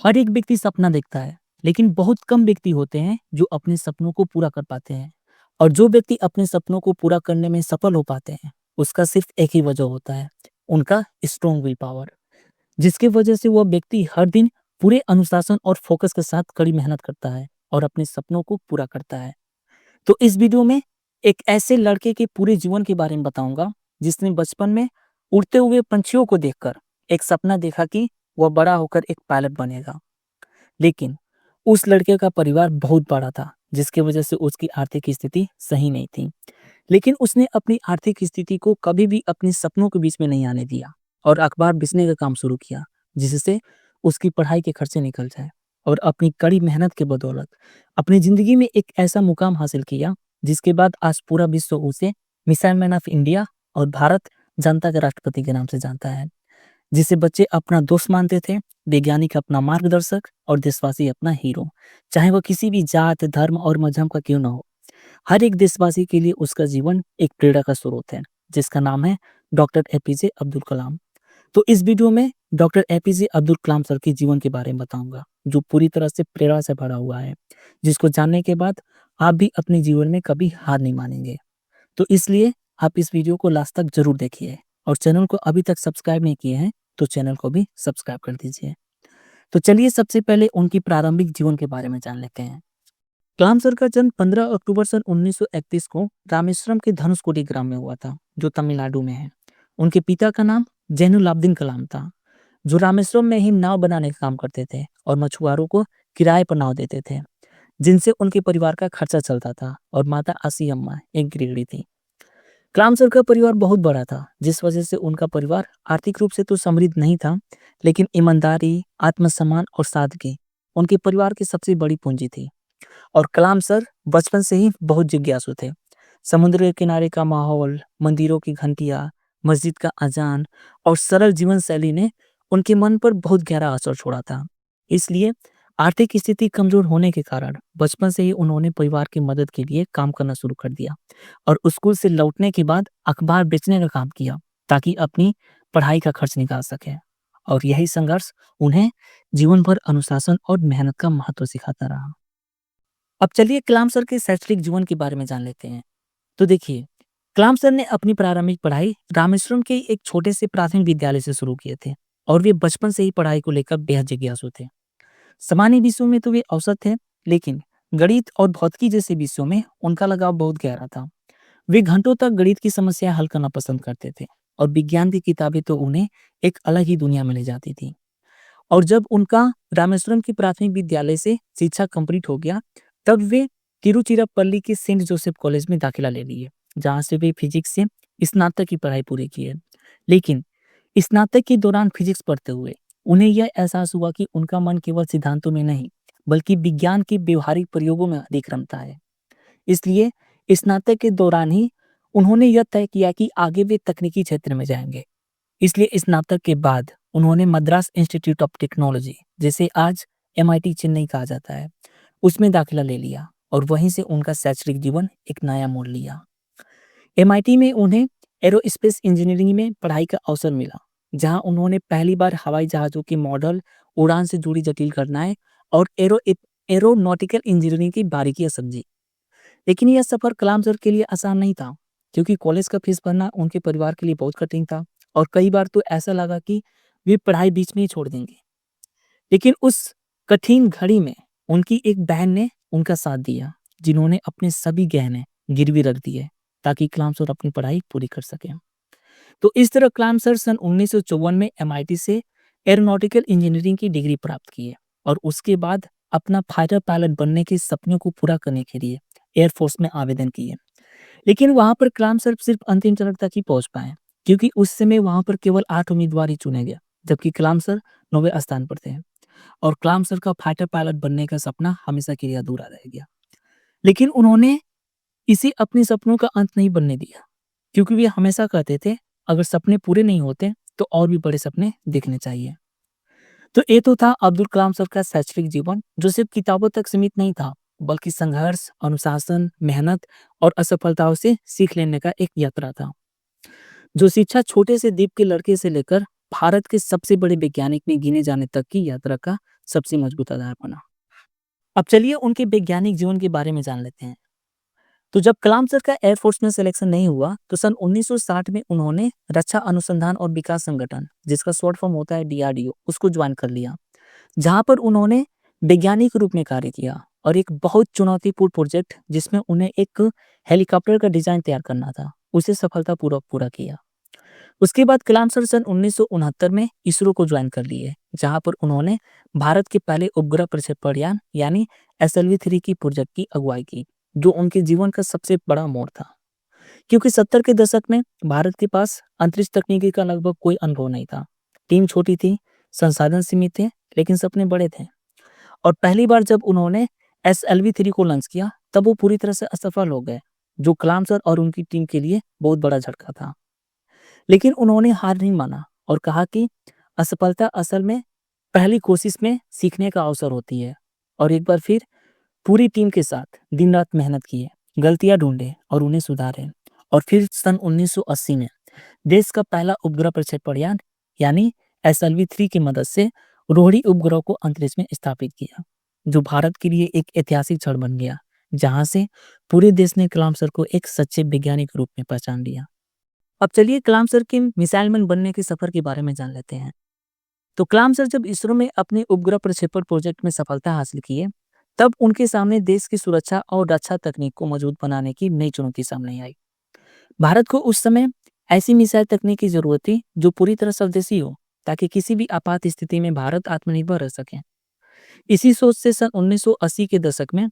हर एक व्यक्ति सपना देखता है, लेकिन बहुत कम व्यक्ति होते हैं जो अपने सपनों को पूरा कर पाते हैं। और जो व्यक्ति अपने सपनों को पूरा करने में सफल हो पाते हैं, उसका सिर्फ एक ही वजह होता है, उनका स्ट्रॉन्ग विल पावर, जिसकी वजह से वह व्यक्ति हर दिन पूरे अनुशासन और फोकस के साथ कड़ी मेहनत करता है और अपने सपनों को पूरा करता है। तो इस वीडियो में एक ऐसे लड़के के पूरे जीवन के बारे में बताऊंगा, जिसने बचपन में उड़ते हुए पंछियों को देखकर एक सपना देखा कि वह बड़ा होकर एक पायलट बनेगा। लेकिन उस लड़के का परिवार बहुत बड़ा था, जिसकी वजह से उसकी आर्थिक स्थिति सही नहीं थी। लेकिन उसने अपनी आर्थिक स्थिति को कभी भी अपने सपनों के बीच में नहीं आने दिया और अखबार बेचने का काम शुरू किया, जिससे उसकी पढ़ाई के खर्चे निकल जाए। और अपनी कड़ी मेहनत के बदौलत अपनी जिंदगी में एक ऐसा मुकाम हासिल किया, जिसके बाद आज पूरा विश्व उसे मिसाइल मैन ऑफ इंडिया और भारत जनता के राष्ट्रपति के नाम से जानता है। जिसे बच्चे अपना दोस्त मानते थे, वैज्ञानिक अपना मार्गदर्शक और देशवासी अपना हीरो। चाहे वह किसी भी जात, धर्म और मजहब का क्यों न हो, हर एक देशवासी के लिए उसका जीवन एक प्रेरणा का स्रोत है, जिसका नाम है डॉक्टर एपीजे अब्दुल कलाम। तो इस वीडियो में doctor APJ Abdul Kalam sir के जीवन के बारे में बताऊंगा, जो पूरी तरह से प्रेरणा से भरा हुआ है, जिसको जानने के बाद आप भी अपने जीवन में कभी हार नहीं मानेंगे। तो इसलिए आप इस वीडियो को लास्ट तक जरूर देखिए, और चैनल को अभी तक सब्सक्राइब नहीं किए हैं तो चैनल को भी सब्सक्राइब कर दीजिए। तो चलिए सबसे पहले उनकी प्रारंभिक जीवन के बारे में जान लेते हैं। कलाम सर का जन्म 15 अक्टूबर सन 1931 को रामेश्वरम के धनुषकोडी ग्राम में हुआ था, जो तमिलनाडु में है। उनके पिता का नाम जैनुलाब्दीन कलाम था, जो रामेश्वरम में ही नाव बनाने का काम करते थे और मछुआरों को किराए पर नाव देते थे, जिनसे उनके परिवार का खर्चा चलता था। और माता आसी अम्मा एक गृहिणी थी। कलाम सर का परिवार बहुत बड़ा था, जिस वजह से उनका परिवार आर्थिक रूप से तो समृद्ध नहीं था, लेकिन ईमानदारी, आत्मसम्मान और सादगी उनके परिवार की सबसे बड़ी पूंजी थी। और कलाम सर बचपन से ही बहुत जिज्ञासु थे। समुद्र के किनारे का माहौल, मंदिरों की घंटियां, मस्जिद का अजान और सरल जीवन शैली ने उनके मन पर बहुत गहरा असर छोड़ा था। इसलिए आर्थिक स्थिति कमजोर होने के कारण बचपन से ही उन्होंने परिवार की मदद के लिए काम करना शुरू कर दिया और स्कूल से लौटने के बाद अखबार बेचने का काम किया, ताकि अपनी पढ़ाई का खर्च निकाल सके। और यही संघर्ष उन्हें जीवन भर अनुशासन और मेहनत का महत्व सिखाता रहा। अब चलिए कलाम सर के शैक्षणिक जीवन के बारे में जान लेते हैं। तो देखिए, कलाम सर ने अपनी प्रारंभिक पढ़ाई रामेश्वरम के एक छोटे से प्राथमिक विद्यालय से शुरू किए थे, और वे बचपन से ही पढ़ाई को लेकर बेहद जिज्ञासु थे। सामान्य विषयों में तो वे औसत थे, लेकिन गणित और भौतिकी जैसे विषयों में उनका लगाव बहुत गहरा था। वे घंटों तक गणित की समस्या हल करना पसंद करते थे, और विज्ञान की किताबें तो उन्हें एक अलग ही दुनिया में ले जाती थी। और जब उनका रामेश्वरम की प्राथमिक विद्यालय से शिक्षा कंप्लीट हो गया, तब वे तिरुचिरापल्ली के सेंट जोसेफ कॉलेज में दाखिला ले लिए, जहां से वे फिजिक्स से स्नातक की पढ़ाई पूरी की है। लेकिन स्नातक के दौरान फिजिक्स पढ़ते हुए उन्हें यह एहसास हुआ कि उनका मन केवल सिद्धांतों में नहीं, बल्कि विज्ञान के व्यवहारिक प्रयोगों में अधिक रमता है। इसलिए स्नातक के दौरान ही उन्होंने यह तय किया कि आगे वे तकनीकी क्षेत्र में जाएंगे। इसलिए स्नातक के बाद उन्होंने मद्रास इंस्टीट्यूट ऑफ टेक्नोलॉजी, जिसे आज एमआईटी चेन्नई कहा जाता है, उसमें दाखिला ले लिया, और वहीं से उनका शैक्षणिक जीवन एक नया मोड़ लिया। एमआईटी में उन्हें एरोस्पेस इंजीनियरिंग में पढ़ाई का अवसर मिला, जहां उन्होंने पहली बार हवाई जहाज़ों के मॉडल, उड़ान से जुड़ी जटिल घटनाएं और एरोनॉटिकल इंजीनियरिंग की बारीकियां समझी। लेकिन यह सफर कलाम सर के लिए आसान नहीं था, क्योंकि कॉलेज का फीस भरना उनके परिवार के लिए बहुत कठिन था, और कई बार तो ऐसा लगा कि वे पढ़ाई बीच में ही छोड़ देंगे। लेकिन उस कठिन घड़ी में उनकी एक बहन ने उनका साथ दिया, जिन्होंने अपने सभी गहने गिरवी रख दिए, ताकि कलाम सर अपनी पढ़ाई पूरी कर सकें। तो इस तरह कलाम सर सन 1954 में एमआईटी से एरोनॉटिकल इंजीनियरिंग की डिग्री प्राप्त किए, और उसके बाद अपना फाइटर पायलट बनने के सपनों को पूरा करने के लिए एयरफोर्स में आवेदन किए। लेकिन वहां पर कलाम सर सिर्फ अंतिम चरण तक ही पहुंच पाए, क्योंकि उस समय वहां पर केवल 8 उम्मीदवार ही चुने गए, जबकि कलाम सर 9वें स्थान पर थे। और कलाम सर का फाइटर पायलट बनने का सपना हमेशा के लिए अधूरा रह गया। लेकिन उन्होंने इसे अपने सपनों का अंत नहीं बनने दिया, क्योंकि वे हमेशा कहते थे, अगर सपने पूरे नहीं होते तो और भी बड़े सपने देखने चाहिए। तो ये तो था अब्दुल कलाम सर का शैक्षणिक जीवन, जो सिर्फ किताबों तक सीमित नहीं था, बल्कि संघर्ष, अनुशासन, मेहनत और असफलताओं से सीख लेने का एक यात्रा था। जो शिक्षा छोटे से द्वीप के लड़के से लेकर भारत के सबसे बड़े वैज्ञानिक में गिने जाने तक की यात्रा का सबसे मजबूत आधार बना। अब चलिए उनके वैज्ञानिक जीवन के बारे में जान लेते हैं। तो जब कलाम सर का एयरफोर्स में सिलेक्शन नहीं हुआ तो सन 1960 में उन्होंने रक्षा अनुसंधान और विकास संगठन, जिसका शॉर्ट फॉर्म होता है डीआरडीओ, उसको ज्वाइन कर लिया, जहां पर उन्होंने वैज्ञानिक रूप में कार्य किया और एक बहुत चुनौतीपूर्ण प्रोजेक्ट जिसमें उन्हें एक हेलीकॉप्टर का डिजाइन तैयार करना था, उसे सफलतापूर्वक पूरा किया। उसके बाद कलाम सर सन 1969 में इसरो को ज्वाइन कर लिए, जहां पर उन्होंने भारत के पहले उपग्रह प्रक्षेपण यान यानी SLV-3 की प्रोजेक्ट की अगुवाई की, जो उनके जीवन का सबसे बड़ा मोड़ था। क्योंकि 70 के दशक में भारत के पास अंतरिक्ष तकनीकी का लगभग कोई अनुभव नहीं था। टीम छोटी थी, संसाधन सीमित थे, लेकिन सपने बड़े थे। और पहली बार जब उन्होंने SLV-3 को लॉन्च किया, तब वो पूरी तरह से असफल हो गए, जो कलाम सर और उनकी टीम के लिए बहुत बड़ा झटका था। लेकिन उन्होंने हार नहीं माना और कहा कि असफलता असल में पहली कोशिश में सीखने का अवसर होती है। और एक बार फिर पूरी टीम के साथ दिन रात मेहनत किए, गलतियां ढूंढे और उन्हें सुधारे। और फिर सन 1980 में देश का पहला उपग्रह प्रक्षेपण यान यानी SLV-3 की मदद से रोहिणी उपग्रह को अंतरिक्ष में स्थापित किया, जो भारत के लिए एक ऐतिहासिक क्षण बन गया, जहां से पूरे देश ने कलाम सर को एक सच्चे वैज्ञानिक रूप में पहचान लिया। अब चलिए कलाम सर के मिसाइल मैन बनने के सफर के बारे में जान लेते हैं। तो कलाम सर जब इसरो में अपने उपग्रह प्रक्षेपण प्रोजेक्ट में सफलता हासिल किए, तब उनके सामने देश की सुरक्षा और रक्षा तकनीक को मजबूत बनाने की नई चुनौती सामने आई। भारत को उस समय ऐसी मिसाइल तकनीक की जरूरत थी जो पूरी तरह स्वदेशी हो, ताकि किसी भी आपात स्थिति में भारत आत्मनिर्भर रह सके। इसी सोच से सन 1980 के दशक में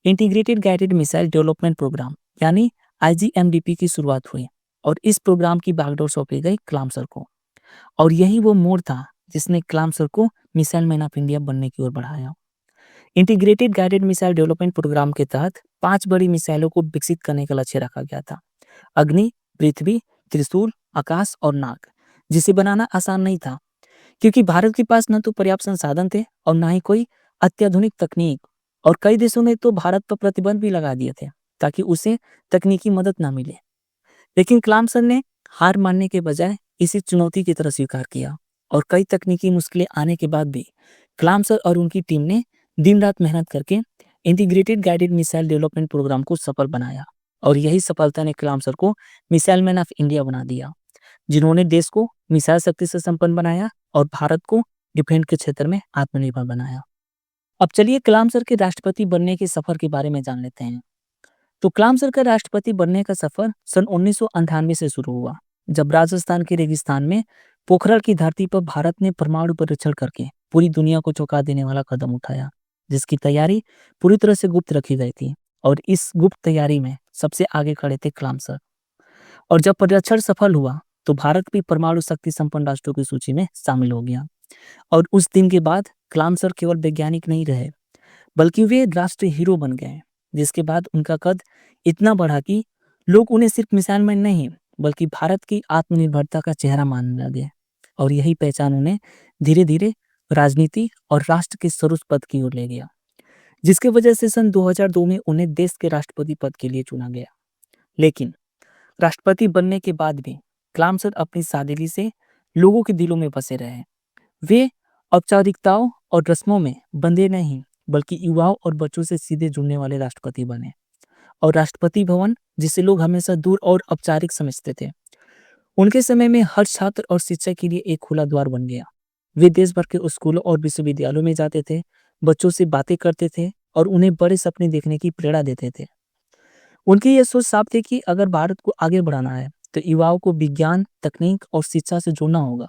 integrated guided missile development programme यानी IGMDP की शुरुआत हुई और इस प्रोग्राम की बागडोर सौंपी गई कलाम सर को। और यही वो मोड़ था जिसने कलाम सर को मिसाइल मैन ऑफ इंडिया बनने की ओर बढ़ाया। Integrated guided missile development programme के तहत 5 बड़ी मिसाइलों को विकसित करने का लक्ष्य रखा गया था। अग्नि, पृथ्वी, त्रिशूल, आकाश और नाग, जिसे बनाना आसान नहीं था, क्योंकि भारत के पास न तो पर्याप्त संसाधन थे और न ही कोई अत्याधुनिक तकनीक। और कई देशों ने तो भारत पर प्रतिबंध भी लगा दिए थे ताकि उसे तकनीकी मदद ना मिले। लेकिन कलाम सर ने हार मानने के बजाय इसी चुनौती की तरह स्वीकार किया और कई तकनीकी मुश्किलें आने के बाद भी कलाम सर और उनकी टीम ने दिन रात मेहनत करके integrated guided missile development programme को सफल बनाया। और यही सफलता ने कलाम सर को मिसाइल मैन ऑफ इंडिया बना दिया, जिन्होंने देश को मिसाइल शक्ति से संपन्न बनाया और भारत को डिफेंस के क्षेत्र में आत्मनिर्भर बनाया। अब चलिए कलाम सर के राष्ट्रपति बनने के सफर के बारे में जान लेते हैं। तो कलाम सर का राष्ट्रपति बनने का सफर सन 1998 से शुरू हुआ, जब राजस्थान के रेगिस्तान में पोखरण की धरती पर भारत ने परमाणु परीक्षण करके पूरी दुनिया को चौंका देने वाला कदम उठाया, जिसकी तैयारी पूरी तरह से गुप्त रखी गई थी। और इस गुप्त तैयारी में सबसे आगे खड़े थे कलाम सर। और जब परीक्षण सफल हुआ तो भारत भी परमाणु शक्ति संपन्न राष्ट्रों की सूची में शामिल हो गया। और उस दिन के बाद कलाम सर केवल वैज्ञानिक नहीं रहे, बल्कि वे राष्ट्रीय हीरो बन गए, जिसके बाद उनका कद इतना बढ़ा कि लोग उन्हें सिर्फ मिसाइल मैन नहीं, बल्कि भारत की आत्मनिर्भरता का चेहरा मानने लगे। और यही पहचान उन्हें धीरे धीरे राजनीति और राष्ट्र के सर्वोच्च पद की ओर ले गया, जिसके वजह से सन 2002 में उन्हें देश के राष्ट्रपति पद के लिए चुना गया। लेकिन राष्ट्रपति बनने के बाद भी कलाम सर अपनी सादगी से लोगों के दिलों में बसे रहे। वे औपचारिकताओं और रस्मों में बंधे नहीं, बल्कि युवाओं और बच्चों से सीधे जुड़ने वाले राष्ट्रपति बने। और राष्ट्रपति भवन, जिसे लोग हमेशा दूर और औपचारिक समझते थे, उनके समय में हर छात्र और शिक्षक के लिए एक खुला द्वार बन गया। वे देश भर के स्कूलों और विश्वविद्यालयों में जाते थे, बच्चों से बातें करते थे और उन्हें बड़े सपने देखने की प्रेरणा देते थे। उनकी यह सोच साफ थी कि अगर भारत को आगे बढ़ाना है तो युवाओं को विज्ञान, तकनीक और शिक्षा से जोड़ना होगा।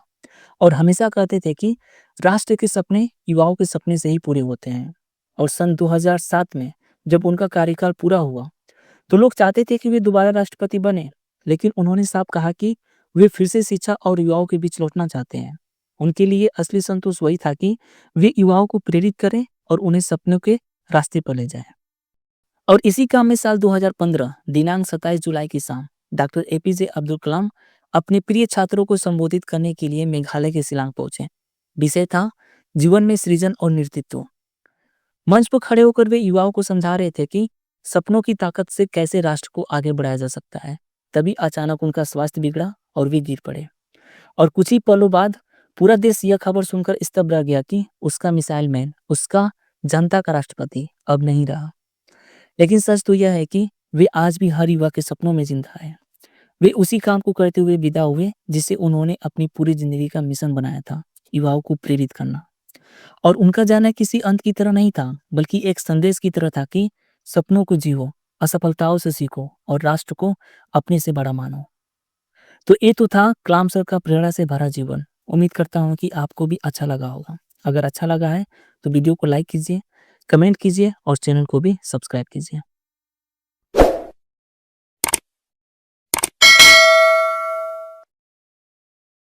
और हमेशा कहते थे कि राष्ट्र के सपने युवाओं के सपने से ही पूरे होते हैं। और सन 2007 में जब उनका कार्यकाल पूरा हुआ तो लोग चाहते थे कि वे दोबारा राष्ट्रपति बने, लेकिन उन्होंने साफ कहा कि वे फिर से शिक्षा और युवाओं के बीच लौटना चाहते हैं। उनके लिए असली संतोष वही था कि वे युवाओं को प्रेरित करें और उन्हें सपनों के रास्ते पर ले जाएं। और इसी काम में साल 2015 दिनांक 27 जुलाई की शाम डॉक्टर APJ अब्दुल कलाम अपने प्रिय छात्रों को संबोधित करने के लिए मेघालय के शिलांग पहुंचे। विषय था जीवन में सृजन और नेतृत्व। मंच पर खड़े होकर वे युवाओं को समझा रहे थे कि सपनों की ताकत से कैसे राष्ट्र को आगे बढ़ाया जा सकता है। तभी अचानक उनका स्वास्थ्य बिगड़ा और वे गिर पड़े। और कुछ ही पलों बाद पूरा देश यह खबर सुनकर स्तब्ध रह गया कि उसका मिसाइल मैन, उसका जनता का राष्ट्रपति अब नहीं रहा। लेकिन सच तो यह है कि वे आज भी हर युवा के सपनों में जिंदा है। वे उसी काम को करते हुए विदा हुए जिसे उन्होंने अपनी पूरी जिंदगी का मिशन बनाया था, युवाओं को प्रेरित करना। और उनका जाना किसी अंत की तरह नहीं था, बल्कि एक संदेश की तरह था कि सपनों को जियो, असफलताओं से सीखो और राष्ट्र को अपने से बड़ा मानो। तो ये तो था कलाम सर का प्रेरणा से भरा जीवन। उम्मीद करता हूँ कि आपको भी अच्छा लगा होगा। अगर अच्छा लगा है तो वीडियो को लाइक कीजिए, कमेंट कीजिए और चैनल को भी सब्सक्राइब कीजिए।